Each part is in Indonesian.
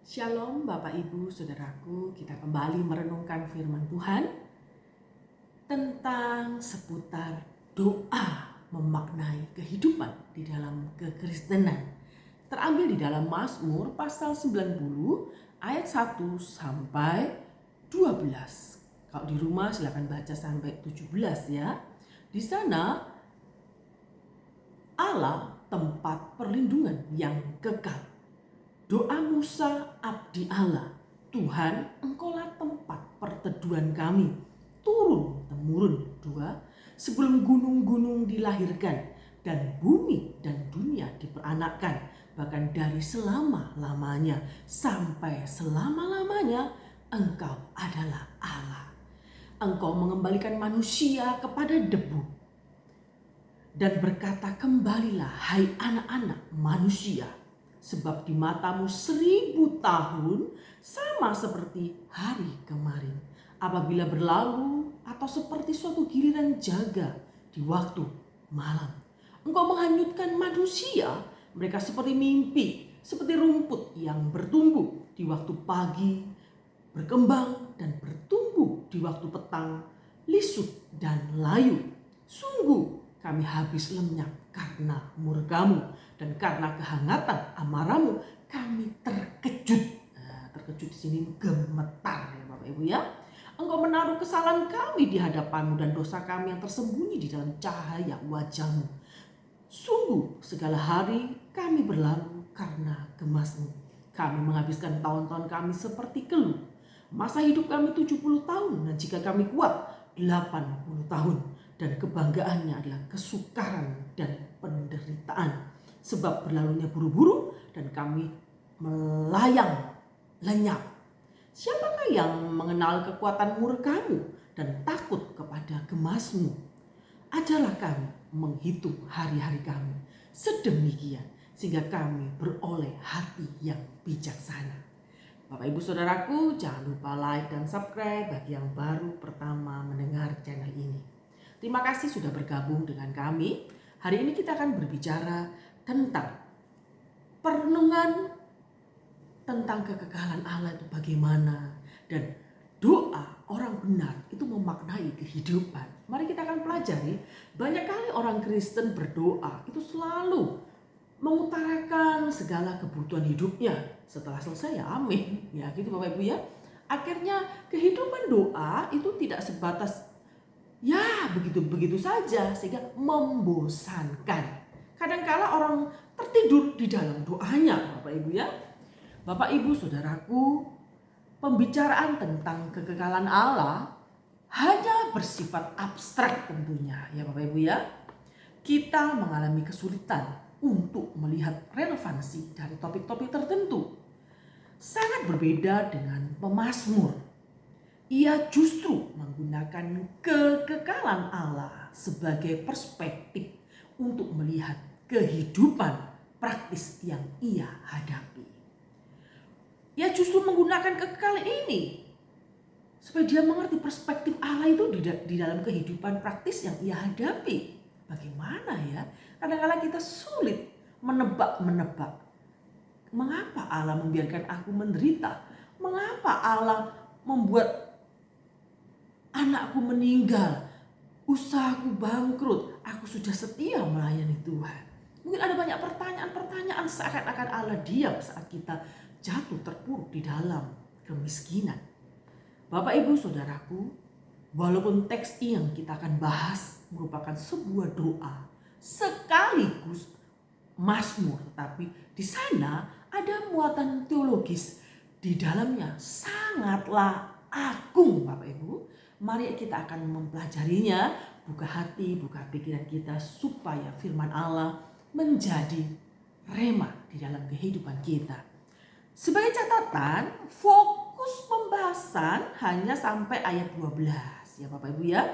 Shalom Bapak Ibu Saudaraku, kita kembali merenungkan firman Tuhan tentang seputar doa memaknai kehidupan di dalam kekristenan. Terambil di dalam Mazmur pasal 90 ayat 1 sampai 12. Kalau di rumah silakan baca sampai 17 ya. Di sana Allah tempat perlindungan yang kekal. Doa Musa abdi Allah, Tuhan engkaulah tempat perteduhan kami, turun-temurun. 2. Sebelum gunung-gunung dilahirkan dan bumi dan dunia diperanakkan, bahkan dari selama-lamanya sampai selama-lamanya engkau adalah Allah. Engkau mengembalikan manusia kepada debu dan berkata, kembalilah hai anak-anak manusia. Sebab di matamu 1000 tahun sama seperti hari kemarin apabila berlalu, atau seperti suatu giliran jaga di waktu malam. Engkau menghanyutkan manusia, mereka seperti mimpi, seperti rumput yang bertumbuh di waktu pagi, berkembang dan bertumbuh di waktu petang, lisut dan layu. Sungguh kami habis lenyap karena murkamu, dan karena kehangatan amarahmu kami terkejut. Terkejut di sini gemetar ya Bapak Ibu ya. Engkau menaruh kesalahan kami di hadapanmu dan dosa kami yang tersembunyi di dalam cahaya wajahmu. Sungguh segala hari kami berlalu karena gemasmu. Kami menghabiskan tahun-tahun kami seperti keluh. Masa hidup kami 70 tahun, dan jika kami kuat 80 tahun. Dan kebanggaannya adalah kesukaran dan penderitaan. Sebab berlalunya buru-buru dan kami melayang lenyap. Siapakah yang mengenal kekuatan murkamu dan takut kepada gemasmu? Ajarlah kami menghitung hari-hari kami sedemikian sehingga kami beroleh hati yang bijaksana. Bapak Ibu Saudaraku, jangan lupa like dan subscribe bagi yang baru pertama mendengar channel ini. Terima kasih sudah bergabung dengan kami. Hari ini kita akan berbicara tentang perenungan tentang kekekalan Allah itu bagaimana, dan doa orang benar itu memaknai kehidupan. Mari kita akan pelajari. Banyak kali orang Kristen berdoa itu selalu mengutarakan segala kebutuhan hidupnya. Setelah selesai ya amin, ya gitu Bapak Ibu ya. Akhirnya kehidupan doa itu tidak sebatas ya begitu-begitu saja, sehingga membosankan. Kadangkala orang tertidur di dalam doanya Bapak Ibu ya. Bapak Ibu Saudaraku, pembicaraan tentang kekekalan Allah hanya bersifat abstrak tentunya ya Bapak Ibu ya. Kita mengalami kesulitan untuk melihat relevansi dari topik-topik tertentu. Sangat berbeda dengan pemazmur. Ia justru menggunakan kekekalan Allah sebagai perspektif untuk melihat kehidupan praktis yang ia hadapi. Ia justru menggunakan kekekalan ini supaya dia mengerti perspektif Allah itu di dalam kehidupan praktis yang ia hadapi. Bagaimana ya? Kadang-kadang kita sulit menebak. Mengapa Allah membiarkan aku menderita? Mengapa Allah membuat anakku meninggal? Usahaku bangkrut, aku sudah setia melayani Tuhan. Mungkin ada banyak pertanyaan seakan-akan Allah diam saat kita jatuh terpuruk di dalam kemiskinan. Bapak Ibu Saudaraku, walaupun teks yang kita akan bahas merupakan sebuah doa sekaligus mazmur, tapi di sana ada muatan teologis di dalamnya sangatlah agung Bapak Ibu. Mari kita akan mempelajarinya, buka hati, buka pikiran kita supaya firman Allah menjadi rema di dalam kehidupan kita. Sebagai catatan, fokus pembahasan hanya sampai ayat 12 ya Bapak Ibu ya.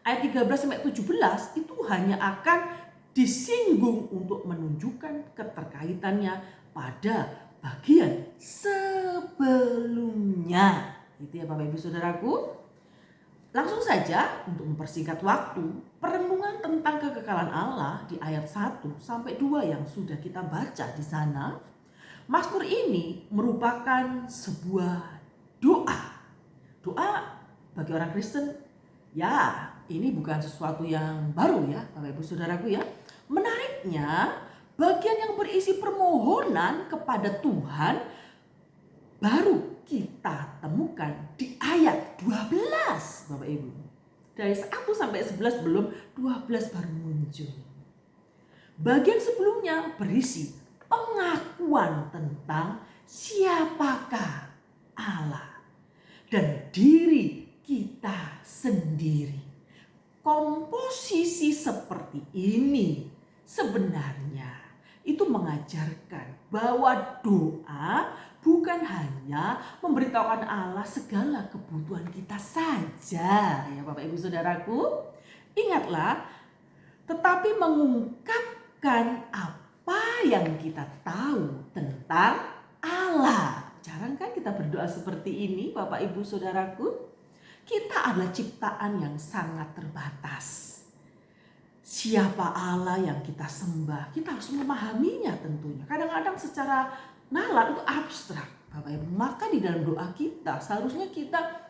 Ayat 13 sampai 17 itu hanya akan disinggung untuk menunjukkan keterkaitannya pada bagian sebelumnya. Gitu ya Bapak Ibu Saudaraku. Langsung saja untuk mempersingkat waktu, perenungan tentang kekekalan Allah di ayat 1 sampai 2 yang sudah kita baca di sana Mazmur ini merupakan sebuah doa. Doa bagi orang Kristen, ya ini bukan sesuatu yang baru ya Bapak Ibu Saudaraku ya. Menariknya, bagian yang berisi permohonan kepada Tuhan baru kita temukan di ayat 12 Bapak Ibu. Dari 1 sampai 11 belum, 12 baru muncul. Bagian sebelumnya berisi pengakuan tentang siapakah Allah dan diri kita sendiri. Komposisi seperti ini sebenarnya itu mengajarkan bahwa doa bukan hanya memberitahukan Allah segala kebutuhan kita saja ya Bapak Ibu Saudaraku. Ingatlah, tetapi mengungkapkan apa yang kita tahu tentang Allah. Jarang kan kita berdoa seperti ini Bapak Ibu Saudaraku. Kita adalah ciptaan yang sangat terbatas. Siapa Allah yang kita sembah? Kita harus memahaminya tentunya. Kadang-kadang secara nalar itu abstrak Bapak Ibu. Maka di dalam doa kita seharusnya kita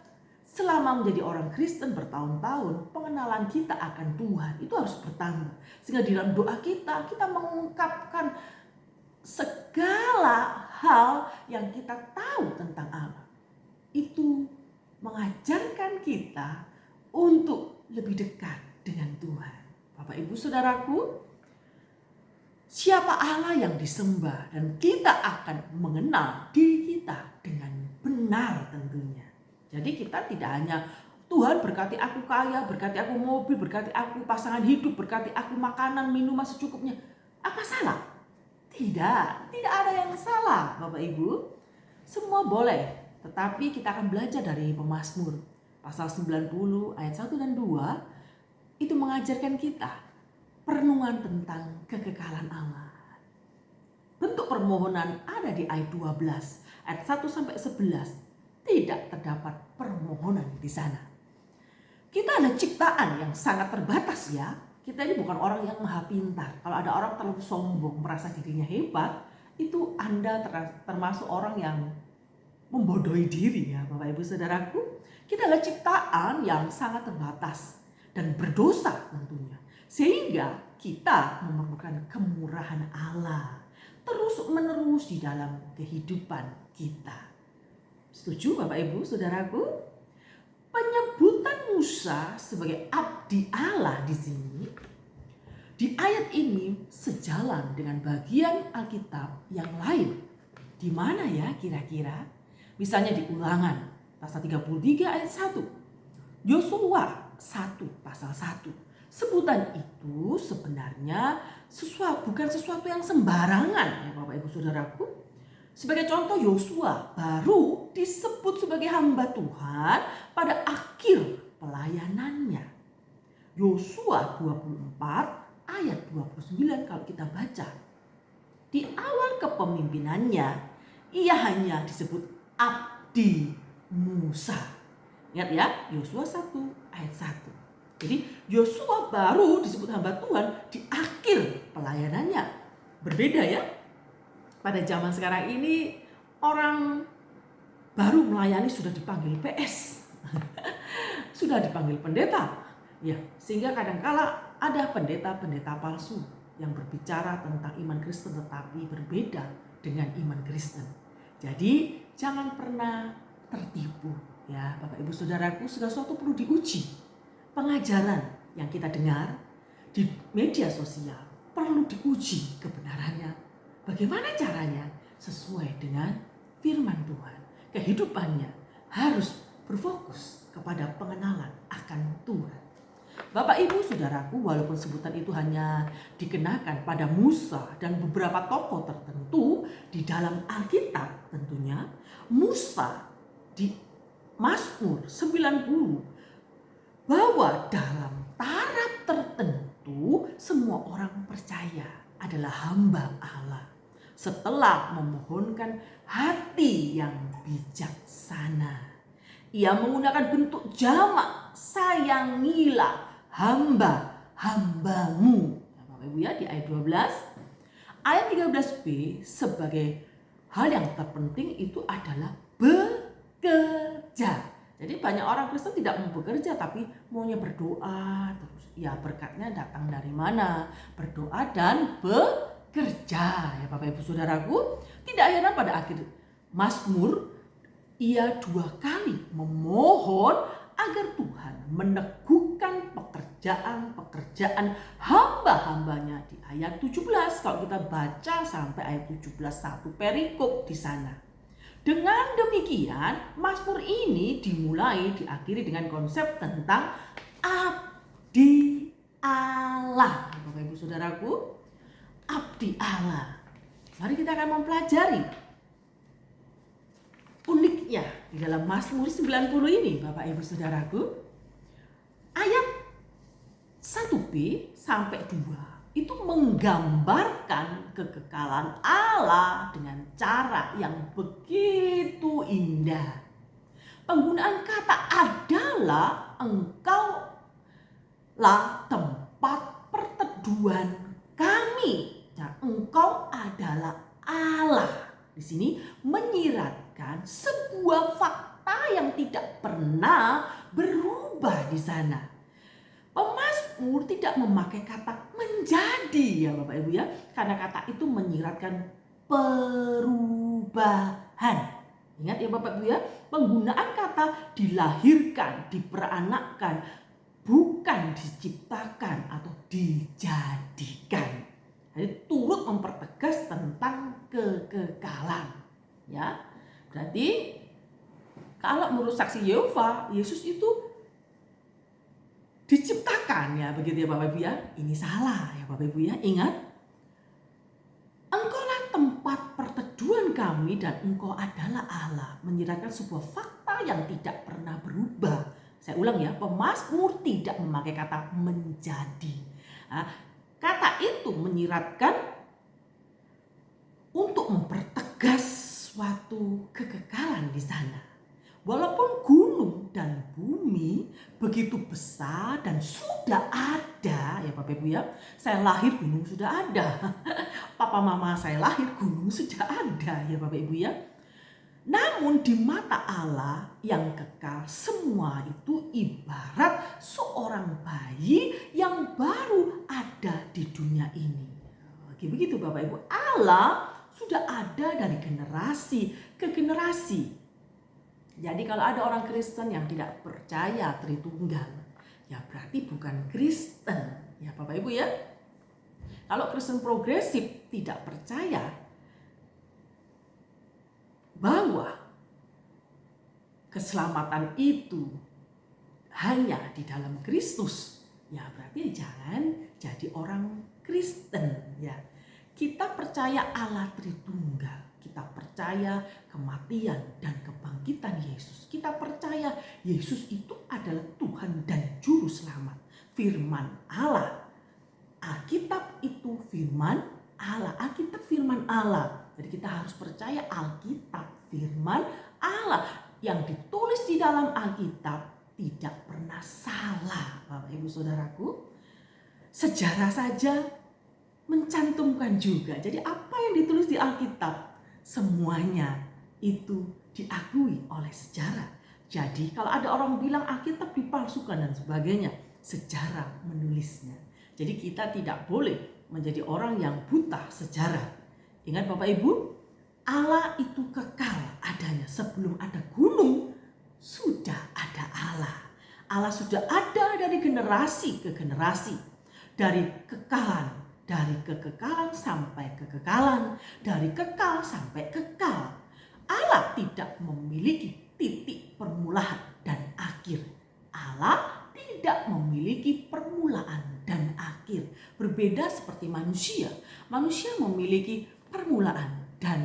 selama menjadi orang Kristen bertahun-tahun, pengenalan kita akan Tuhan itu harus bertambah. Sehingga di dalam doa kita mengungkapkan segala hal yang kita tahu tentang Allah. Itu mengajarkan kita untuk lebih dekat dengan Tuhan. Bapak Ibu Saudaraku, siapa Allah yang disembah dan kita akan mengenal diri kita dengan benar tentunya. Jadi kita tidak hanya Tuhan berkati aku kaya, berkati aku mobil, berkati aku pasangan hidup, berkati aku makanan, minuman secukupnya. Apa salah? Tidak ada yang salah Bapak Ibu. Semua boleh, tetapi kita akan belajar dari pemazmur. Pasal 90 ayat 1 dan 2 itu mengajarkan kita perenungan tentang kekekalan Allah. Bentuk permohonan ada di ayat 12, ayat 1 sampai 11. Tidak terdapat permohonan di sana. Kita adalah ciptaan yang sangat terbatas ya. Kita ini bukan orang yang maha pintar. Kalau ada orang terlalu sombong, merasa dirinya hebat, itu Anda termasuk orang yang membodohi diri ya Bapak Ibu Saudaraku. Kita adalah ciptaan yang sangat terbatas dan berdosa tentunya. Sehingga kita memerlukan kemurahan Allah terus-menerus di dalam kehidupan kita. Setuju Bapak Ibu Saudaraku? Penyebutan Musa sebagai abdi Allah di sini, di ayat ini sejalan dengan bagian Alkitab yang lain. Di mana ya kira-kira? Misalnya di Ulangan pasal 33 ayat 1. Yosua 1 pasal 1. Sebutan itu sebenarnya bukan sesuatu yang sembarangan ya Bapak Ibu Saudaraku. Sebagai contoh, Yosua baru disebut sebagai hamba Tuhan pada akhir pelayanannya. Yosua 24 ayat 29 kalau kita baca. Di awal kepemimpinannya, ia hanya disebut abdi Musa. Ingat ya, Yosua 1 ayat 1. Jadi Yosua baru disebut hamba Tuhan di akhir pelayanannya. Berbeda ya. Pada zaman sekarang ini orang baru melayani sudah dipanggil PS. Sudah dipanggil pendeta. Ya, sehingga kadangkala ada pendeta-pendeta palsu yang berbicara tentang iman Kristen tetapi berbeda dengan iman Kristen. Jadi jangan pernah tertipu ya Bapak Ibu Saudaraku, segala sesuatu perlu diuji. Pengajaran yang kita dengar di media sosial perlu diuji kebenarannya. Bagaimana caranya? Sesuai dengan firman Tuhan. Kehidupannya harus berfokus kepada pengenalan akan Tuhan. Bapak Ibu Saudaraku, walaupun sebutan itu hanya dikenakan pada Musa dan beberapa tokoh tertentu di dalam Alkitab tentunya, Musa di Mazmur 90 bahwa dalam taraf tertentu semua orang percaya adalah hamba Allah. Setelah memohonkan hati yang bijaksana, ia menggunakan bentuk jamak, sayangilah hamba-hambamu. Bapak Ibu ya, di ayat 12. Ayat 13b sebagai hal yang terpenting itu adalah bekerja. Jadi banyak orang Kristen tidak mau bekerja tapi maunya berdoa terus. Ya berkatnya datang dari mana? Berdoa dan bekerja. Ya Bapak Ibu Saudaraku, tidak heran pada akhir Mazmur ia 2 kali memohon agar Tuhan meneguhkan pekerjaan hamba-hambanya di ayat 17. Kalau kita baca sampai ayat 17, satu perikop di sana. Dengan demikian, Mazmur ini diakhiri dengan konsep tentang abdi Allah. Bapak Ibu Saudaraku, abdi Allah. Mari kita akan mempelajari uniknya di dalam Mazmur 90 ini, Bapak Ibu Saudaraku. Ayat 1b sampai 2 itu menggambarkan kekekalan Allah dengan cara yang begitu indah. Penggunaan kata adalah, engkaulah tempat perteduhan kami. Dan engkau adalah Allah. Di sini menyiratkan sebuah fakta yang tidak pernah berubah di sana. Pemazmur tidak memakai kata menjadi ya Bapak Ibu ya, karena kata itu menyiratkan perubahan. Ingat ya Bapak Ibu ya, penggunaan kata dilahirkan, diperanakkan, bukan diciptakan atau dijadikan. Jadi turut mempertegas tentang kekekalan. Ya, berarti kalau menurut saksi Yehova, Yesus itu diciptakan ya, begitu ya Bapak Ibu ya. Ini salah ya Bapak Ibu ya. Ingat, engkaulah tempat perteduhan kami dan engkau adalah Allah, menyiratkan sebuah fakta yang tidak pernah berubah. Saya ulang ya, pemazmur tidak memakai kata menjadi. Kata itu menyiratkan untuk mempertegas suatu kekekalan di sana. Walaupun gunung dan bumi begitu besar dan sudah ada ya Bapak Ibu ya. Saya lahir gunung sudah ada. Papa mama saya lahir gunung sudah ada ya Bapak Ibu ya. Namun di mata Allah yang kekal semua itu ibarat seorang bayi yang baru ada di dunia ini. Begitu Bapak Ibu, Allah sudah ada dari generasi ke generasi. Jadi kalau ada orang Kristen yang tidak percaya Tritunggal, ya berarti bukan Kristen. Ya Bapak Ibu ya. Kalau Kristen progresif tidak percaya bahwa keselamatan itu hanya di dalam Kristus, ya berarti jangan jadi orang Kristen ya. Kita percaya Allah Tritunggal. Kita percaya kematian dan kebangkitan Yesus. Kita percaya Yesus itu adalah Tuhan dan Juru Selamat. Firman Allah. Alkitab itu firman Allah. Alkitab firman Allah. Jadi kita harus percaya Alkitab firman Allah. Yang ditulis di dalam Alkitab tidak pernah salah. Bapak Ibu Saudaraku. Sejarah saja mencantumkan juga. Jadi apa yang ditulis di Alkitab semuanya itu diakui oleh sejarah. Jadi kalau ada orang bilang Alkitab dipalsukan dan sebagainya, sejarah menulisnya. Jadi kita tidak boleh menjadi orang yang buta sejarah. Ingat Bapak Ibu, Allah itu kekal adanya. Sebelum ada gunung, sudah ada Allah. Allah sudah ada dari generasi ke generasi. Dari kekalan. Dari kekekalan sampai kekekalan, dari kekal sampai kekal. Allah tidak memiliki titik permulaan dan akhir. Allah tidak memiliki permulaan dan akhir. Berbeda seperti manusia. Manusia memiliki permulaan dan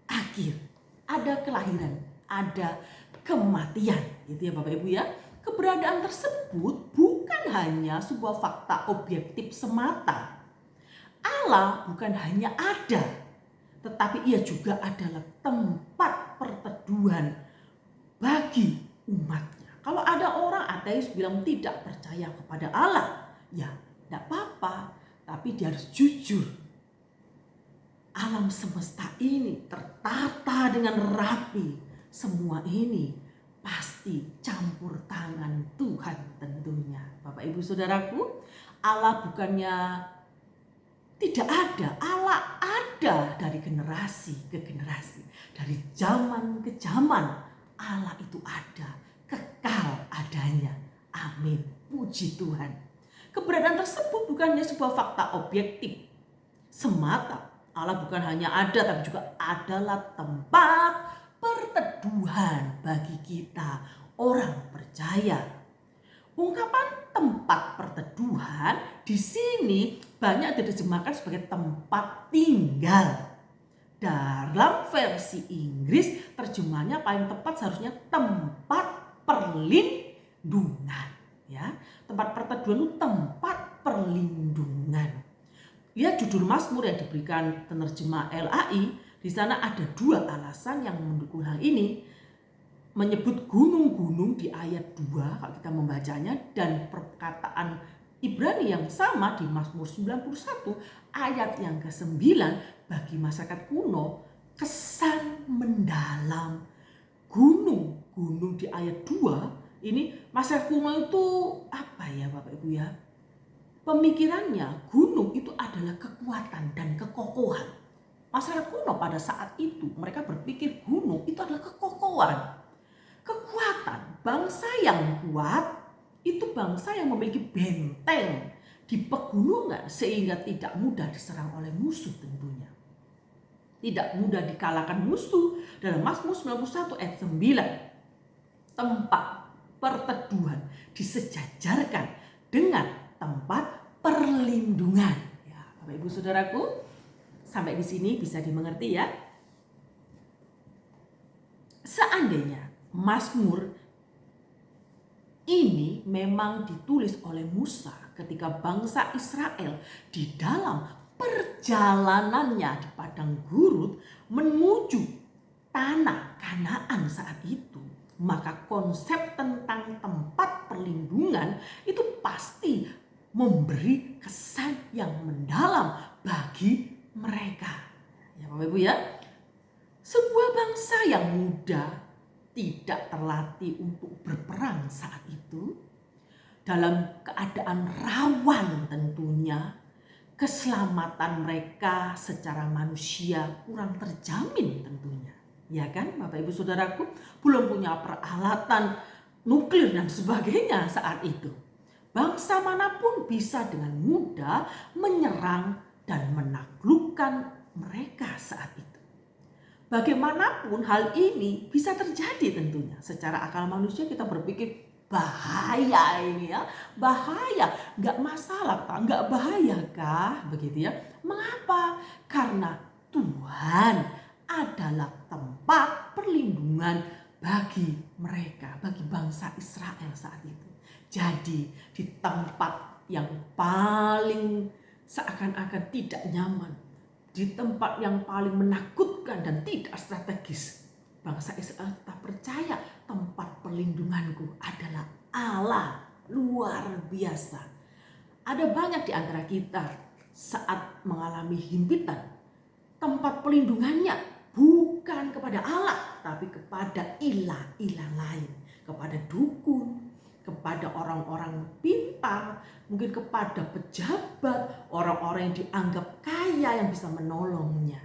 akhir. Ada kelahiran, ada kematian. Gitu ya Bapak Ibu ya. Keberadaan tersebut bukan hanya sebuah fakta objektif semata. Allah bukan hanya ada, tetapi ia juga adalah tempat perteduhan bagi umatnya. Kalau ada orang ateis bilang tidak percaya kepada Allah, ya tidak apa-apa, tapi dia harus jujur. alam semesta ini tertata dengan rapi. Semua ini pasti campur tangan Tuhan tentunya. Bapak Ibu Saudaraku, Allah bukannya tidak ada, Allah ada dari generasi ke generasi, dari zaman ke zaman. Allah itu ada, kekal adanya. Amin, puji Tuhan. Keberadaan tersebut bukannya sebuah fakta objektif semata. Allah bukan hanya ada, tapi juga adalah tempat perteduhan bagi kita orang percaya. Ungkapan tempat perteduhan di sini banyak diterjemahkan sebagai tempat tinggal. Dalam versi Inggris terjemahannya paling tepat seharusnya tempat perlindungan. Ya, tempat perteduhan itu tempat perlindungan. Lihat judul Mazmur yang diberikan penerjemah LAI, di sana ada 2 alasan yang mendukung hal ini. Menyebut gunung-gunung di ayat 2 kalau kita membacanya, dan perkataan Ibrani yang sama di Mazmur 91 ayat yang ke-9 bagi masyarakat kuno, kesan mendalam. Gunung-gunung di ayat 2 ini masyarakat kuno itu apa ya Bapak Ibu ya? Pemikirannya gunung itu adalah kekuatan dan kekokohan. Masyarakat kuno pada saat itu mereka berpikir gunung itu adalah kekokohan, kekuatan. Bangsa yang kuat itu bangsa yang memiliki benteng di pegunungan sehingga tidak mudah diserang oleh musuh tentunya. Tidak mudah dikalahkan musuh. Dalam Mazmur 91 ayat 9, tempat perteduhan disejajarkan dengan tempat perlindungan. Ya, Bapak Ibu Saudaraku, sampai di sini bisa dimengerti ya. Seandainya Mazmur ini memang ditulis oleh Musa ketika bangsa Israel di dalam perjalanannya di padang gurun menuju tanah Kanaan saat itu, maka konsep tentang tempat perlindungan itu pasti memberi kesan yang mendalam bagi mereka. Ya Bapak Ibu ya, sebuah bangsa yang muda tidak terlatih untuk berperang saat itu, dalam keadaan rawan tentunya, keselamatan mereka secara manusia kurang terjamin tentunya. Ya kan Bapak Ibu Saudaraku, belum punya peralatan nuklir dan sebagainya saat itu. Bangsa manapun bisa dengan mudah menyerang dan menaklukkan mereka saat itu. Bagaimanapun hal ini bisa terjadi tentunya. Secara akal manusia kita berpikir bahaya ini ya, bahaya, nggak masalah kah, nggak bahaya kah, begitu ya. Mengapa? Karena Tuhan adalah tempat perlindungan bagi mereka, bagi bangsa Israel saat itu. Jadi di tempat yang paling seakan-akan tidak nyaman, di tempat yang paling menakutkan dan tidak strategis, bangsa Israel tetap percaya tempat perlindunganku adalah Allah luar biasa. Ada banyak di antara kita saat mengalami himpitan, tempat perlindungannya bukan kepada Allah, tapi kepada ilah-ilah lain, kepada dukun, kepada orang-orang pintar, mungkin kepada pejabat, orang-orang yang dianggap kaya yang bisa menolongnya.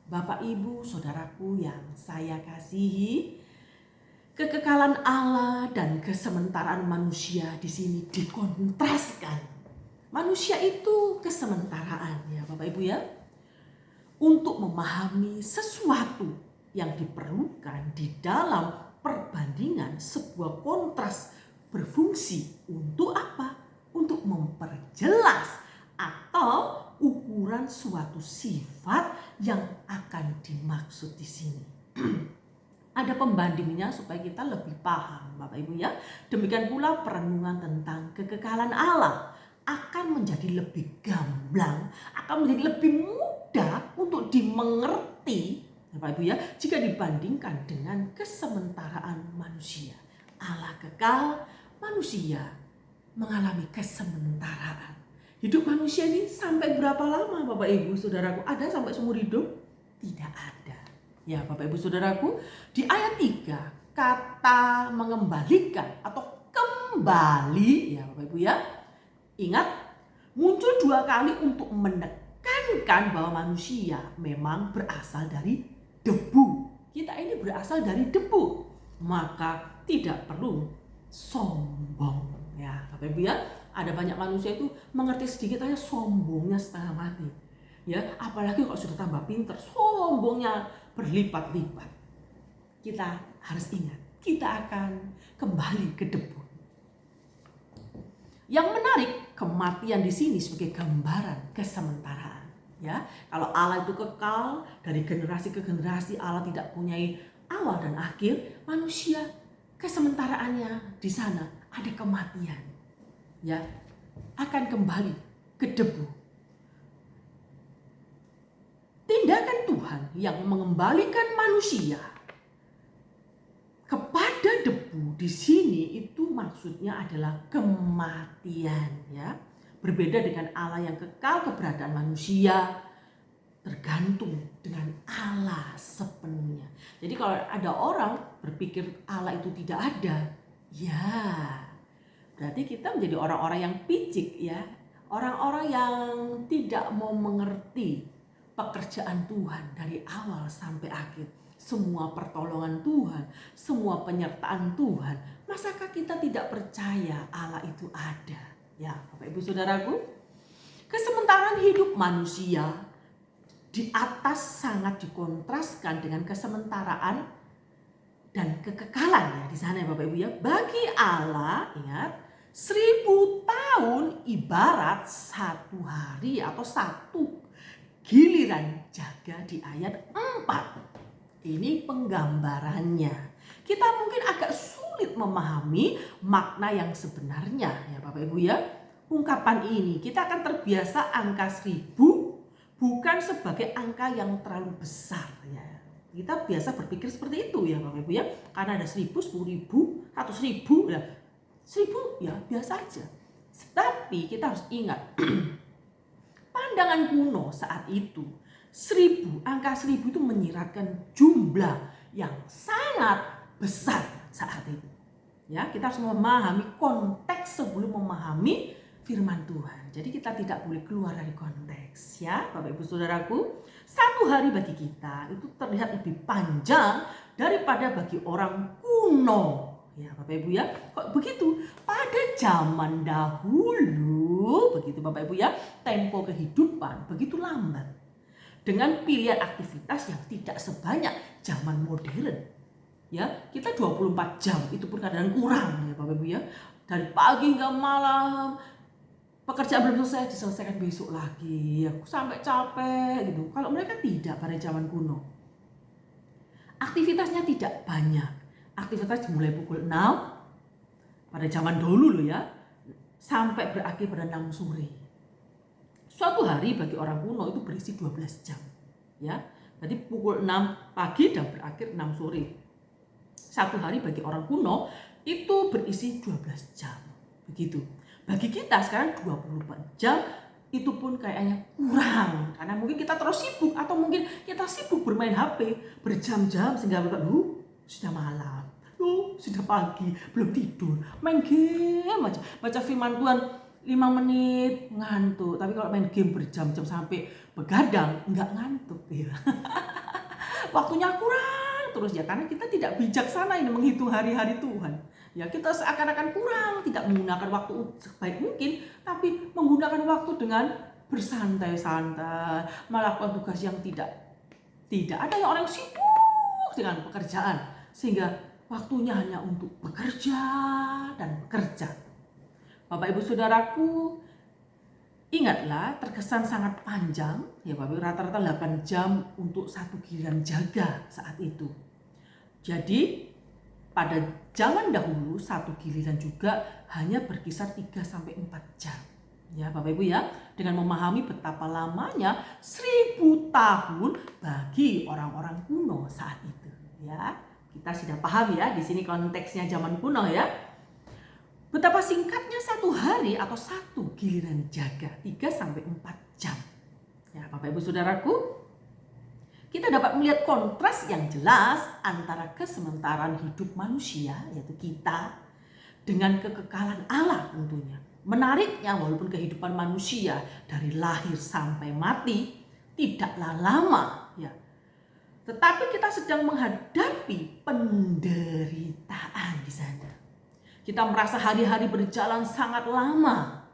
Bapak Ibu Saudaraku yang saya kasihi, kekekalan Allah dan kesementaraan manusia di sini dikontraskan. Manusia itu kesementaraan ya Bapak Ibu ya. Untuk memahami sesuatu yang diperlukan di dalam perbandingan, sebuah kontras berfungsi untuk apa? Untuk memperjelas atau ukuran suatu sifat yang akan dimaksud di sini. Ada pembandingnya supaya kita lebih paham Bapak Ibu ya. Demikian pula perenungan tentang kekekalan Allah akan menjadi lebih gamblang, akan menjadi lebih mudah untuk dimengerti Bapak Ibu ya, jika dibandingkan dengan kesementaraan manusia. Allah kekal, manusia mengalami kesementaraan. Hidup manusia ini sampai berapa lama Bapak Ibu Saudaraku? Ada sampai seumur hidup? Tidak ada. Ya Bapak Ibu Saudaraku, di ayat 3 kata mengembalikan atau kembali ya Bapak Ibu ya. Ingat, muncul 2 kali untuk menekankan bahwa manusia memang berasal dari debu. Kita ini berasal dari debu. Maka tidak perlu sombong ya Bapak Ibu ya. Ada banyak manusia itu mengerti sedikit aja sombongnya setengah mati. Ya, apalagi kalau sudah tambah pinter, sombongnya berlipat-lipat. Kita harus ingat, kita akan kembali ke debu. Yang menarik, kematian di sini sebagai gambaran kesementaraan. Ya, kalau Allah itu kekal dari generasi ke generasi, Allah tidak punyai awal dan akhir, manusia kesementaraannya di sana ada kematian. Ya, akan kembali ke debu. Tindakan Tuhan yang mengembalikan manusia kepada debu di sini itu maksudnya adalah kematian ya. Berbeda dengan Allah yang kekal, keberadaan manusia tergantung dengan Allah sepenuhnya. Jadi kalau ada orang berpikir Allah itu tidak ada, ya berarti kita menjadi orang-orang yang picik ya. Orang-orang yang tidak mau mengerti pekerjaan Tuhan dari awal sampai akhir. Semua pertolongan Tuhan, semua penyertaan Tuhan. Masakah kita tidak percaya Allah itu ada? Ya Bapak Ibu Saudaraku, kesementaraan hidup manusia di atas sangat dikontraskan dengan kesementaraan dan kekekalan ya di sana ya Bapak Ibu ya. Bagi Allah, ingat, 1000 tahun ibarat 1 hari atau 1 giliran jaga di ayat 4. Ini penggambarannya. Kita mungkin agak sulit memahami makna yang sebenarnya ya Bapak Ibu ya. Ungkapan ini kita akan terbiasa angka 1000 bukan sebagai angka yang terlalu besar ya. Kita biasa berpikir seperti itu ya Bapak Ibu ya. Karena ada 1000, 10.000, 100.000 ya. 1000 ya biasa aja. Tapi kita harus ingat pandangan kuno saat itu 1000, angka 1000 itu menyiratkan jumlah yang sangat besar saat itu. Ya, kita harus memahami konteks sebelum memahami firman Tuhan. Jadi kita tidak boleh keluar dari konteks ya, Bapak Ibu Saudaraku. 1 hari bagi kita itu terlihat lebih panjang daripada bagi orang kuno. Ya Bapak Ibu ya, kok begitu? Pada zaman dahulu, begitu Bapak Ibu ya, tempo kehidupan begitu lambat. Dengan pilihan aktivitas yang tidak sebanyak zaman modern. Ya, kita 24 jam, itu pun kadang kurang ya Bapak Ibu ya. Dari pagi hingga malam, pekerjaan belum selesai, diselesaikan besok lagi. Ya, sampai capek gitu. Kalau mereka tidak pada zaman kuno. Aktivitasnya tidak banyak. Aktivitas dimulai pukul 6 pada zaman dulu loh ya, sampai berakhir pada 6 sore. Suatu hari bagi orang kuno itu berisi 12 jam. Ya, jadi pukul 6 pagi dan berakhir 6 sore. 1 hari bagi orang kuno itu berisi 12 jam. Begitu. Bagi kita sekarang 24 jam itu pun kayaknya kurang. Karena mungkin kita terus sibuk atau mungkin kita sibuk bermain HP berjam-jam sehingga sudah malam, sudah pagi, belum tidur, main game aja, baca firman Tuhan 5 menit ngantuk. Tapi kalau main game berjam-jam sampai begadang nggak ngantuk ya. Waktunya kurang terus ya, karena kita tidak bijaksana ini menghitung hari-hari Tuhan. Ya, kita seakan-akan kurang, tidak menggunakan waktu sebaik mungkin, tapi menggunakan waktu dengan bersantai-santai, melakukan tugas yang tidak ada yang orang sibuk dengan pekerjaan. Sehingga waktunya hanya untuk bekerja dan bekerja. Bapak Ibu Saudaraku, ingatlah terkesan sangat panjang. Ya Bapak Ibu, rata-rata 8 jam untuk 1 giliran jaga saat itu. Jadi pada zaman dahulu 1 giliran juga hanya berkisar 3-4 jam. Ya Bapak Ibu ya, dengan memahami betapa lamanya 1000 tahun bagi orang-orang kuno saat itu. Ya. Kita sudah paham ya, di sini konteksnya zaman kuno ya. Betapa singkatnya satu hari atau satu giliran jaga 3-4 jam. Ya, Bapak Ibu Saudaraku, kita dapat melihat kontras yang jelas antara kesementaraan hidup manusia, yaitu kita, dengan kekekalan Allah tentunya. Menariknya, walaupun kehidupan manusia dari lahir sampai mati tidaklah lama, ya, tetapi kita sedang menghadapi penderitaan di sana. Kita merasa hari-hari berjalan sangat lama.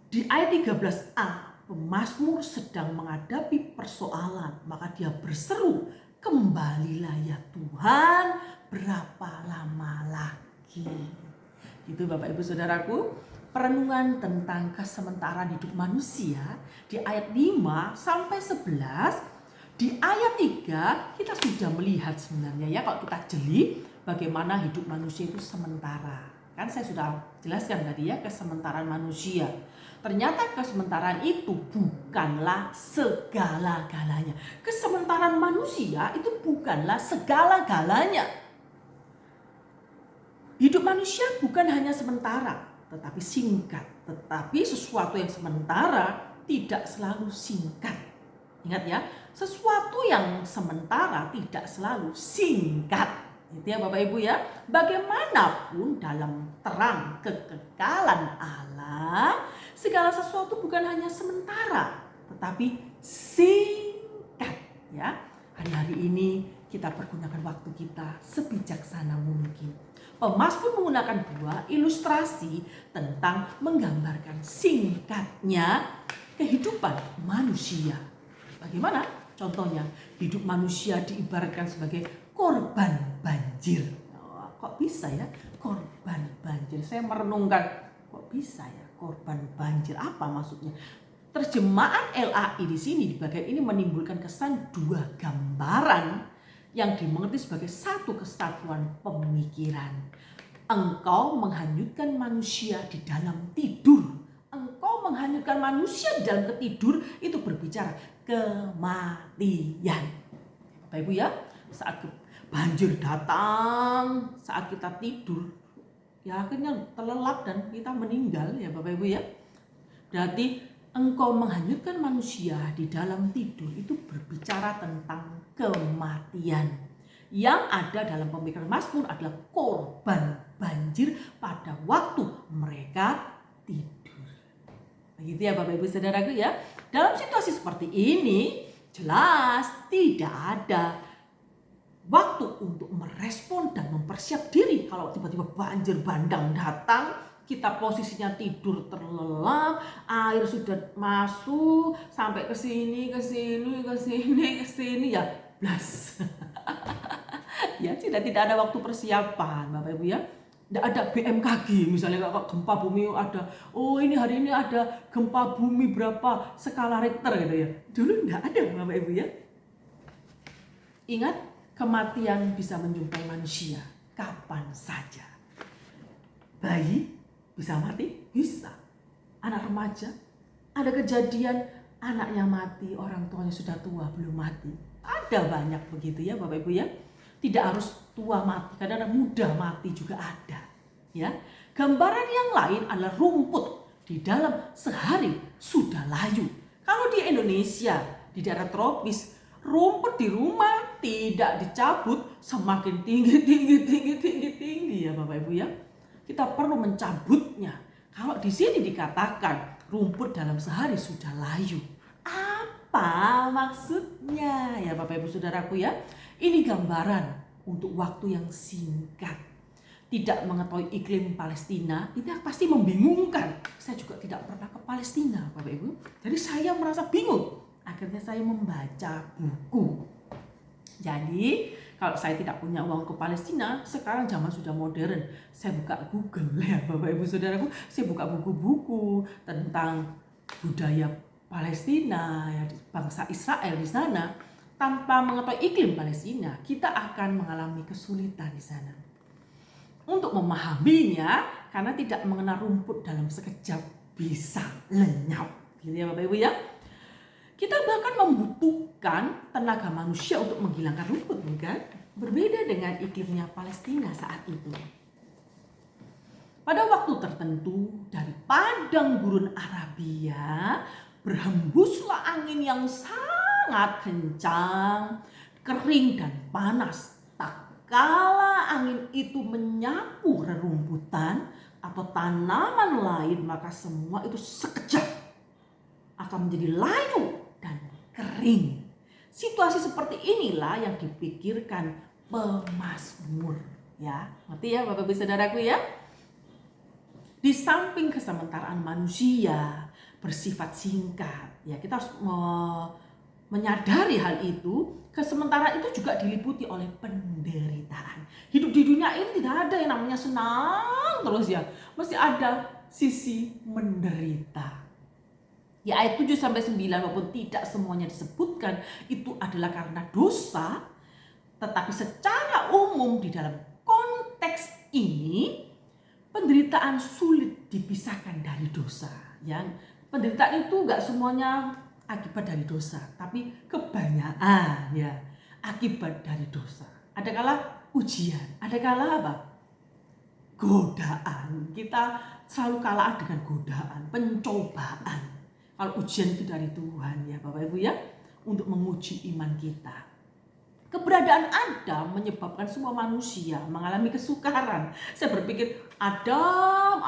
Di ayat 13a, pemazmur sedang menghadapi persoalan, maka dia berseru, "Kembalilah ya Tuhan, berapa lama lagi?" Itu Bapak Ibu Saudaraku, perenungan tentang kesementaraan hidup manusia di ayat 5-11. Di ayat 3 kita sudah melihat sebenarnya, ya, kalau kita jeli bagaimana hidup manusia itu sementara. Kan saya sudah jelaskan tadi, ya, kesementaraan manusia. Ternyata kesementaraan itu bukanlah segala-galanya. Kesementaraan manusia itu bukanlah segala-galanya. Hidup manusia bukan hanya sementara, tetapi singkat. Tetapi sesuatu yang sementara tidak selalu singkat. Ingat, ya, sesuatu yang sementara tidak selalu singkat. Itu, ya, Bapak Ibu, ya. Bagaimanapun dalam terang kekekalan Allah, segala sesuatu bukan hanya sementara, tetapi singkat, ya. Hari-hari ini kita pergunakan waktu kita sebijaksana mungkin. Pemazmur menggunakan 2 ilustrasi tentang menggambarkan singkatnya kehidupan manusia. Bagaimana? Contohnya, hidup manusia diibaratkan sebagai korban banjir. Oh, kok bisa, ya, korban banjir? Saya merenungkan, kok bisa, ya, korban banjir? Apa maksudnya? Terjemahan LAI di sini di bagian ini menimbulkan kesan 2 gambaran yang dimengerti sebagai satu kesatuan pemikiran. Engkau menghanyutkan manusia di dalam tidur. Engkau menghanyutkan manusia di dalam ketidur, itu berbicara kematian. Bapak Ibu, ya, saat banjir datang, saat kita tidur, ya akhirnya terlelap dan kita meninggal, ya Bapak Ibu, ya. Berarti engkau menghanyutkan manusia di dalam tidur itu berbicara tentang kematian. Yang ada dalam pemikiran Mazmur adalah korban banjir pada waktu mereka tidur. Begitu, ya Bapak Ibu Saudaraku, ya. Dalam situasi seperti ini jelas tidak ada waktu untuk merespon dan mempersiap diri. Kalau tiba-tiba banjir bandang datang, kita posisinya tidur terlelap, air sudah masuk sampai ke sini, ya blas. Ya, tidak ada waktu persiapan, Bapak Ibu, ya. Tidak ada BMKG misalnya, kalau gempa bumi ada, oh ini hari ini ada gempa bumi berapa skala Richter gitu, ya. Dulu tidak ada, Bapak Ibu, ya. Ingat, kematian bisa menjumpai manusia kapan saja. Bayi bisa mati? Bisa. Anak remaja, ada kejadian anaknya mati, orang tuanya sudah tua belum mati. Ada banyak begitu, ya Bapak Ibu, ya. Tidak harus tua mati, kadang-kadang muda mati juga ada, ya. Gambaran yang lain adalah rumput di dalam sehari sudah layu. Kalau di Indonesia, di daerah tropis, rumput di rumah tidak dicabut, semakin tinggi, ya Bapak Ibu, ya. Kita perlu mencabutnya. Kalau di sini dikatakan rumput dalam sehari sudah layu, apa maksudnya, ya Bapak Ibu Saudaraku, ya? Ini gambaran untuk waktu yang singkat. Tidak mengetahui iklim Palestina, itu pasti membingungkan. Saya juga tidak pernah ke Palestina, Bapak Ibu. Jadi saya merasa bingung. Akhirnya saya membaca buku. Jadi kalau saya tidak punya uang ke Palestina, sekarang zaman sudah modern, saya buka Google, ya Bapak Ibu Saudaraku, saya buka buku-buku tentang budaya Palestina, ya, bangsa Israel di sana. Tanpa mengetahui iklim Palestina, kita akan mengalami kesulitan di sana untuk memahaminya, karena tidak mengenal rumput dalam sekejap bisa lenyap, gitu, ya Bapak Ibu, ya. Kita bahkan membutuhkan tenaga manusia untuk menghilangkan rumput, bukan? Berbeda dengan iklimnya Palestina saat itu. Pada waktu tertentu dari padang gurun Arabia berhembuslah angin yang sangat kencang, kering dan panas. Tak kala angin itu menyapu rerumputan atau tanaman lain, maka semua itu sekejap akan menjadi layu dan kering. Situasi seperti inilah yang dipikirkan pemazmur. Ya, ngerti ya Bapak Ibu Saudaraku ya? Di samping kesementaraan manusia bersifat singkat, ya kita harus menyadari hal itu. Kesementaraan itu juga diliputi oleh penderitaan. Hidup di dunia ini tidak ada yang namanya senang terus ya, mesti ada sisi menderita. Ya, ayat 7-9 walaupun tidak semuanya disebutkan itu adalah karena dosa, tetapi secara umum di dalam konteks ini penderitaan sulit dipisahkan dari dosa. Yang penderitaan itu enggak semuanya akibat dari dosa, tapi kebanyakan ya akibat dari dosa. Adakala ujian, adakala apa? Godaan. Kita selalu kalah dengan godaan, pencobaan. Kalau ujian itu dari Tuhan ya Bapak Ibu ya, untuk menguji iman kita. Keberadaan Adam menyebabkan semua manusia mengalami kesukaran. Saya berpikir, Adam,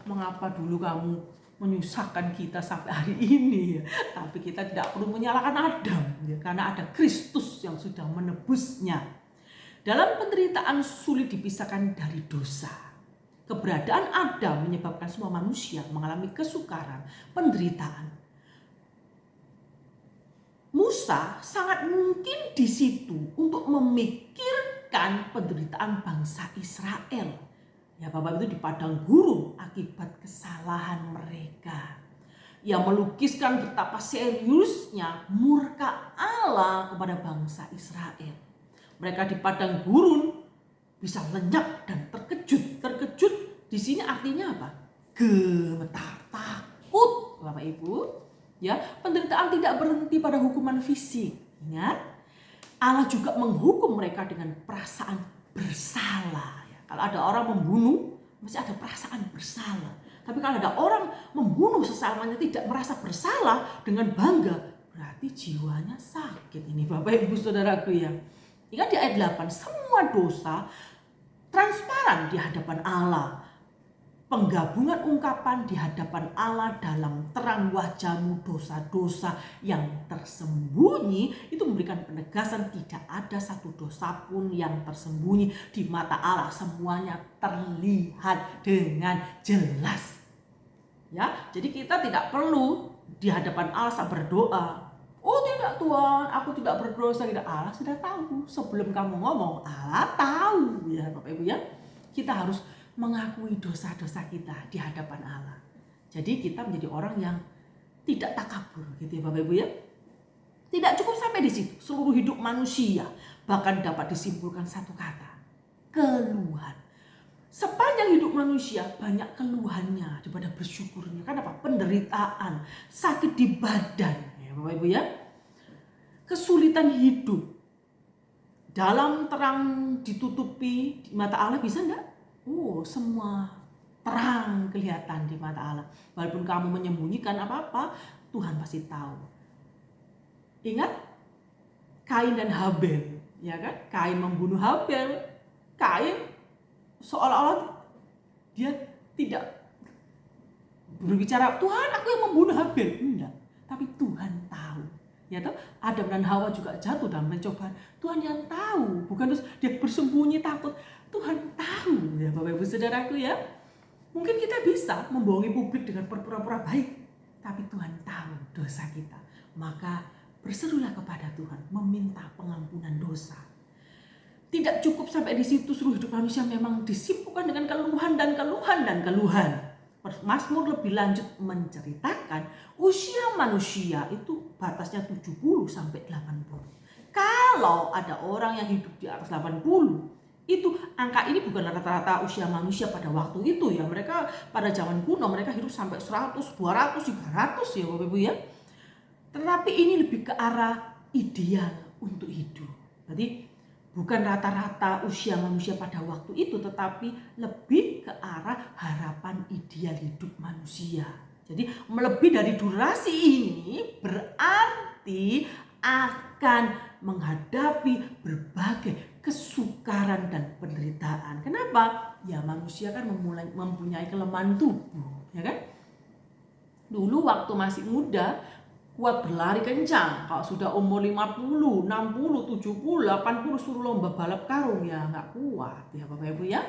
mengapa dulu kamu menyusahkan kita sampai hari ini ya? Tapi kita tidak perlu menyalahkan Adam ya, karena ada Kristus yang sudah menebusnya. Dalam penderitaan sulit dipisahkan dari dosa. Keberadaan Adam menyebabkan semua manusia mengalami kesukaran, penderitaan. Musa sangat mungkin di situ untuk memikirkan penderitaan bangsa Israel. Ya Bapak itu di padang gurun akibat kesalahan mereka. Ia melukiskan betapa seriusnya murka Allah kepada bangsa Israel. Mereka di padang gurun bisa lenyap dan terkejut. Terkejut di sini artinya apa? Gemetar, takut Bapak Ibu. Ya, penderitaan tidak berhenti pada hukuman fisik. Ingat, Allah juga menghukum mereka dengan perasaan bersalah. Ya, kalau ada orang membunuh, masih ada perasaan bersalah. Tapi kalau ada orang membunuh sesamanya tidak merasa bersalah dengan bangga, berarti jiwanya sakit. Ini Bapak Ibu Saudaraku ya. Ingat di ayat 8, semua dosa transparan di hadapan Allah. Penggabungan ungkapan di hadapan Allah dalam terang wajahmu, dosa-dosa yang tersembunyi itu memberikan penegasan tidak ada satu dosa pun yang tersembunyi di mata Allah. Semuanya terlihat dengan jelas. Ya, jadi kita tidak perlu di hadapan Allah saat berdoa, oh tidak Tuhan, aku tidak berdosa. Tidak, Allah sudah tahu. Sebelum kamu ngomong, Allah tahu. Ya Bapak Ibu ya, kita harus mengakui dosa-dosa kita di hadapan Allah. Jadi kita menjadi orang yang tidak takabur gitu ya Bapak Ibu ya. Tidak cukup sampai di situ. Seluruh hidup manusia bahkan dapat disimpulkan satu kata, keluhan. Sepanjang hidup manusia banyak keluhannya daripada bersyukurnya. Kenapa? Penderitaan, sakit di badan ya Bapak Ibu ya. Kesulitan hidup. Dalam terang ditutupi di mata Allah bisa enggak? Oh, semua terang kelihatan di mata Allah. Walaupun kamu menyembunyikan apa-apa, Tuhan pasti tahu. Ingat Kain dan Habel, ya kan? Kain membunuh Habel. Kain seolah-olah dia tidak berbicara, Tuhan aku yang membunuh Habel. Enggak, tapi Tuhan tahu. Ya toh, Adam dan Hawa juga jatuh dalam pencobaan. Tuhan yang tahu, bukan terus dia bersembunyi takut. Tuhan tahu ya Bapak Ibu Saudaraku ya. Mungkin kita bisa membohongi publik dengan berpura-pura baik, tapi Tuhan tahu dosa kita. Maka berserulah kepada Tuhan, meminta pengampunan dosa. Tidak cukup sampai di situ, seluruh hidup manusia memang disibukkan dengan keluhan dan keluhan dan keluhan. Mazmur lebih lanjut menceritakan usia manusia itu batasnya 70 sampai 80. Kalau ada orang yang hidup di atas 80, itu angka ini bukan rata-rata usia manusia pada waktu itu ya. Mereka pada zaman kuno mereka hidup sampai 100, 200, 300 ya Bapak Ibu ya. Tetapi ini lebih ke arah ideal untuk hidup. Jadi bukan rata-rata usia manusia pada waktu itu, tetapi lebih ke arah harapan ideal hidup manusia. Jadi melebihi dari durasi ini berarti akan menghadapi berbagai kesukaran dan penderitaan. Kenapa? Ya manusia kan mempunyai kelemahan tubuh, ya kan? Dulu waktu masih muda kuat berlari kencang. Kalau sudah umur 50, 60, 70, 80 suruh lomba balap karung ya nggak kuat ya Bapak Ibu ya.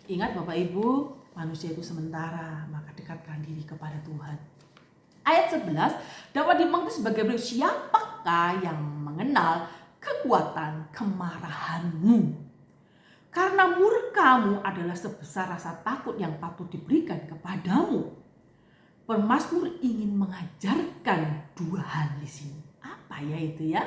Ingat Bapak Ibu, manusia itu sementara, maka dekatkan diri kepada Tuhan. Ayat 11 dapat dimengerti sebagai berikut, siapakah yang mengenal kekuatan kemarahanmu? Karena murkamu adalah sebesar rasa takut yang patut diberikan kepadamu. Pemazmur ingin mengajarkan dua hal di sini. Apa ya itu ya?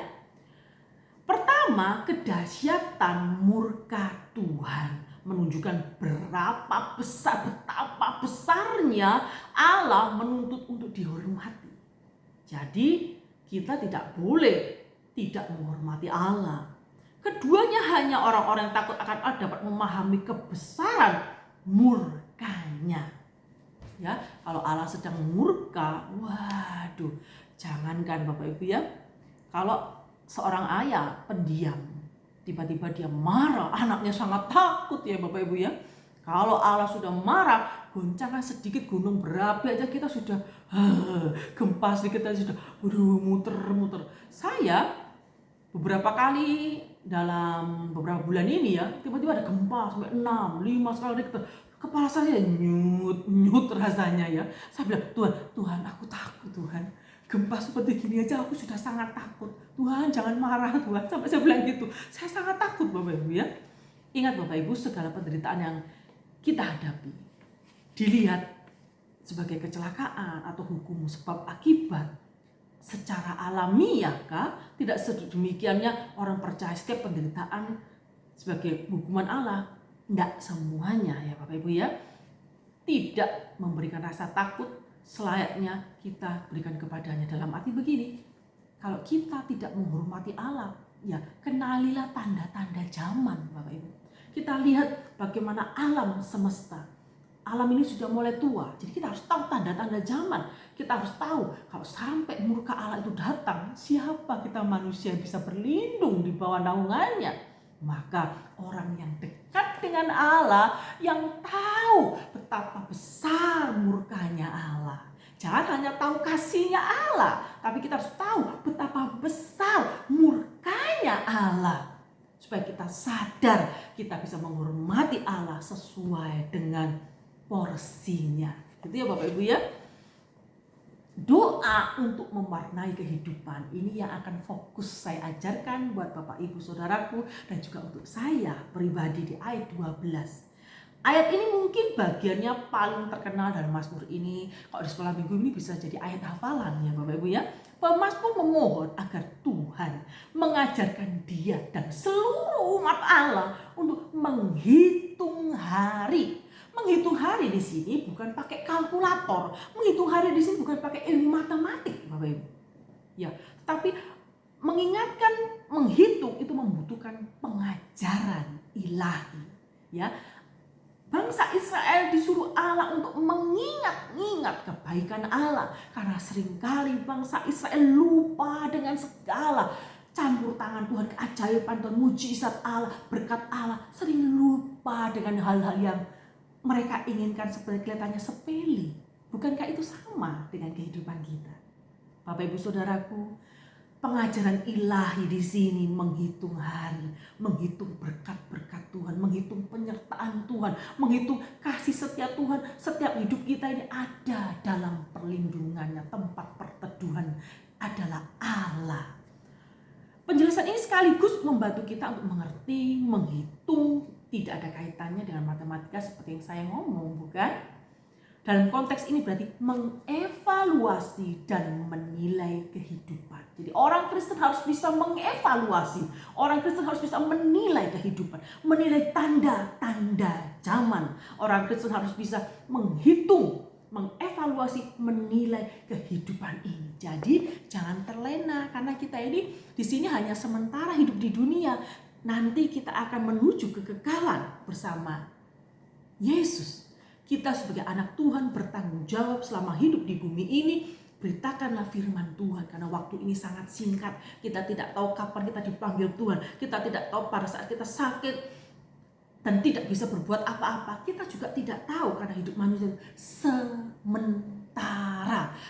Pertama, kedahsyatan murka Tuhan menunjukkan betapa besarnya Allah menuntut untuk dihormati. Jadi kita tidak boleh tidak menghormati Allah. Keduanya hanya orang-orang yang takut akan Allah dapat memahami kebesaran murkanya. Ya, kalau Allah sedang murka, waduh, jangankan Bapak Ibu ya, kalau seorang ayah pendiam, tiba-tiba dia marah, anaknya sangat takut ya Bapak Ibu ya. Kalau Allah sudah marah, goncangan sedikit gunung berapi aja kita sudah gempa sedikit aja sudah muter-muter. Saya beberapa kali dalam beberapa bulan ini ya, tiba-tiba ada gempa sampai 6, 5 sekali Richter. Kepala saya nyut rasanya ya. Saya bilang, Tuhan aku takut Tuhan. Gempa seperti gini aja aku sudah sangat takut. Tuhan jangan marah Tuhan. Sampai saya bilang gitu. Saya sangat takut Bapak Ibu ya. Ingat Bapak Ibu, segala penderitaan yang kita hadapi dilihat sebagai kecelakaan atau hukum sebab akibat secara alamiahkah? Tidak sedemikiannya orang percaya setiap penderitaan sebagai hukuman Allah. Tidak semuanya ya Bapak Ibu ya. Tidak memberikan rasa takut selayaknya kita berikan kepadanya. Dalam arti begini, kalau kita tidak menghormati Allah, ya kenalilah tanda-tanda zaman Bapak Ibu. Kita lihat bagaimana alam semesta. Alam ini sudah mulai tua, jadi kita harus tahu tanda-tanda zaman. Kita harus tahu kalau sampai murka Allah itu datang, siapa kita manusia bisa berlindung di bawah naungannya. Maka orang yang dekat dengan Allah, yang tahu betapa besar murkanya Allah. Jangan hanya tahu kasihnya Allah, tapi kita harus tahu betapa besar murkanya Allah. Supaya kita sadar, kita bisa menghormati Allah sesuai dengan porsinya. Gitu ya Bapak Ibu ya. Doa untuk mewarnai kehidupan ini yang akan fokus saya ajarkan buat Bapak Ibu Saudaraku dan juga untuk saya pribadi di ayat 12. Ayat ini mungkin bagiannya paling terkenal dalam Mazmur ini. Kalau di sekolah minggu ini bisa jadi ayat hafalan ya Bapak Ibu ya. Pemazmur memohon agar Tuhan mengajarkan dia dan seluruh umat Allah untuk menghitung hari. Menghitung hari di sini bukan pakai kalkulator, menghitung hari di sini bukan pakai ilmu matematik, Bapak Ibu. Ya, tapi mengingatkan, menghitung itu membutuhkan pengajaran ilahi. Ya, bangsa Israel disuruh Allah untuk mengingat-ingat kebaikan Allah, karena seringkali bangsa Israel lupa dengan segala campur tangan Tuhan, keajaiban Tuhan, mujizat Allah, berkat Allah, sering lupa dengan hal-hal yang mereka inginkan seperti kelihatannya sepele. Bukankah itu sama dengan kehidupan kita? Bapak Ibu Saudaraku, pengajaran ilahi di sini menghitung hari, menghitung berkat-berkat Tuhan, menghitung penyertaan Tuhan, menghitung kasih setia Tuhan. Setiap hidup kita ini ada dalam perlindungannya, tempat perteduhan adalah Allah. Penjelasan ini sekaligus membantu kita untuk mengerti, menghitung. Tidak ada kaitannya dengan matematika seperti yang saya ngomong, bukan? Dalam konteks ini berarti mengevaluasi dan menilai kehidupan. Jadi orang Kristen harus bisa mengevaluasi. Orang Kristen harus bisa menilai kehidupan. Menilai tanda-tanda zaman. Orang Kristen harus bisa menghitung, mengevaluasi, menilai kehidupan ini. Jadi jangan terlena karena kita ini di sini hanya sementara hidup di dunia. Nanti kita akan menuju kekekalan bersama Yesus. Kita sebagai anak Tuhan bertanggung jawab selama hidup di bumi ini. Beritakanlah firman Tuhan, karena waktu ini sangat singkat. Kita tidak tahu kapan kita dipanggil Tuhan. Kita tidak tahu pada saat kita sakit dan tidak bisa berbuat apa-apa. Kita juga tidak tahu, karena hidup manusia sementara.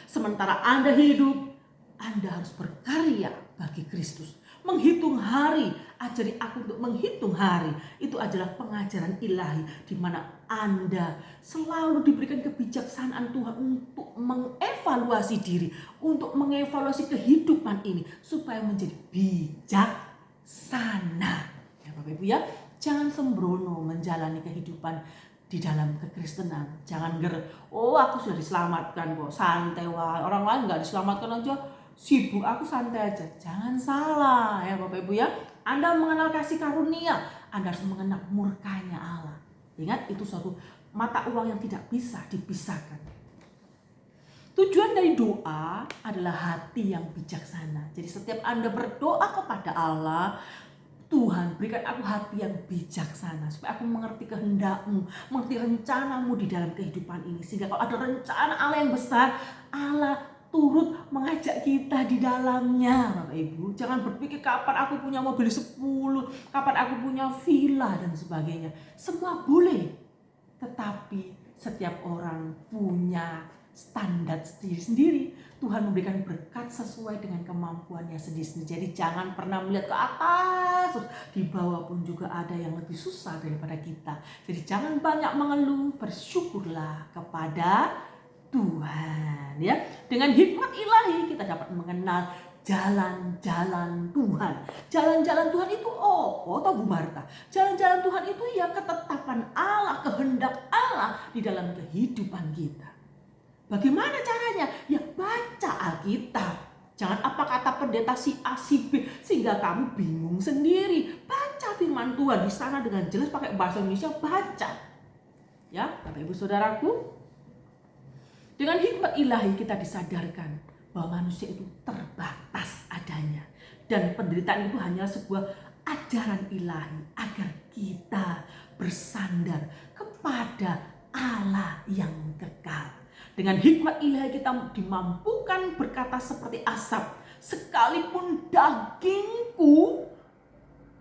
Sementara Anda hidup, Anda harus berkarya bagi Kristus. Menghitung hari, ajari aku untuk menghitung hari. Itu adalah pengajaran ilahi, di mana Anda selalu diberikan kebijaksanaan Tuhan untuk mengevaluasi diri, untuk mengevaluasi kehidupan ini supaya menjadi bijaksana. Ya Bapak Ibu ya, jangan sembrono menjalani kehidupan di dalam kekristenan. Jangan aku sudah diselamatkan kok, santai wah. Orang lain nggak diselamatkan aja sibuk, aku santai aja. Jangan salah ya Bapak Ibu ya. Anda mengenal kasih karunia, Anda harus mengenal murkanya Allah. Ingat, itu suatu mata uang yang tidak bisa dipisahkan. Tujuan dari doa adalah hati yang bijaksana. Jadi setiap Anda berdoa kepada Allah, Tuhan berikan aku hati yang bijaksana, supaya aku mengerti kehendak-Mu, mengerti rencana-Mu di dalam kehidupan ini. Sehingga kalau ada rencana Allah yang besar, Allah turut mengajak kita di dalamnya. Bapak Ibu, jangan berpikir kapan aku punya mobil 10, kapan aku punya villa dan sebagainya. Semua boleh, tetapi setiap orang punya standar sendiri-sendiri. Tuhan memberikan berkat sesuai dengan kemampuannya sendiri-sendiri. Jadi jangan pernah melihat ke atas, di bawah pun juga ada yang lebih susah daripada kita. Jadi jangan banyak mengeluh, bersyukurlah kepada Tuhan ya. Dengan hikmat ilahi kita dapat mengenal jalan-jalan Tuhan. Jalan-jalan Tuhan itu tahu Bu Marta? Jalan-jalan Tuhan itu ya ketetapan Allah, kehendak Allah di dalam kehidupan kita. Bagaimana caranya? Ya baca Alkitab. Jangan apa kata pendeta si A si B sehingga kamu bingung sendiri. Baca firman Tuhan di sana dengan jelas pakai bahasa Indonesia, baca. Ya, Bapak Ibu Saudaraku, dengan hikmat ilahi kita disadarkan bahwa manusia itu terbatas adanya. Dan penderitaan itu hanya sebuah ajaran ilahi agar kita bersandar kepada Allah yang kekal. Dengan hikmat ilahi kita dimampukan berkata seperti Asaf, sekalipun dagingku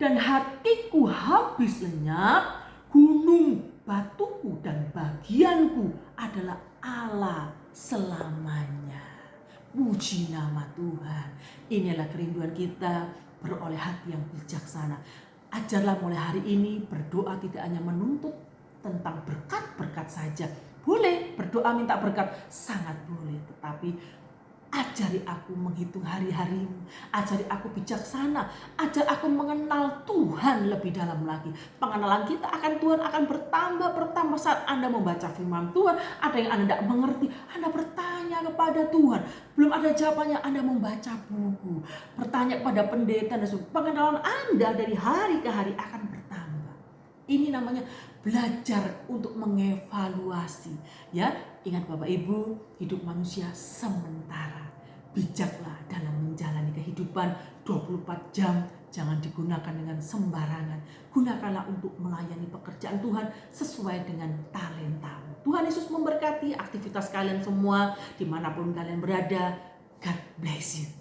dan hatiku habis lenyap, gunung, batuku dan bagianku adalah Allah selamanya. Puji nama Tuhan. Inilah kerinduan kita, beroleh hati yang bijaksana. Ajarlah mulai hari ini berdoa tidak hanya menuntut tentang berkat-berkat saja. Boleh berdoa minta berkat, sangat boleh. Tetapi ajari aku menghitung hari-harimu. Ajari aku bijaksana. Ajar aku mengenal Tuhan lebih dalam lagi. Pengenalan kita akan Tuhan akan bertambah saat Anda membaca firman Tuhan. Ada yang Anda tidak mengerti, Anda bertanya kepada Tuhan. Belum ada jawabannya, Anda membaca buku. Bertanya kepada pendeta dan sebagainya. Pengenalan Anda dari hari ke hari akan bertambah. Ini namanya belajar untuk mengevaluasi. Ya, ingat Bapak Ibu, hidup manusia sementara. Bijaklah dalam menjalani kehidupan 24 jam. Jangan digunakan dengan sembarangan. Gunakanlah untuk melayani pekerjaan Tuhan sesuai dengan talentamu. Tuhan Yesus memberkati aktivitas kalian semua dimanapun kalian berada. God bless you.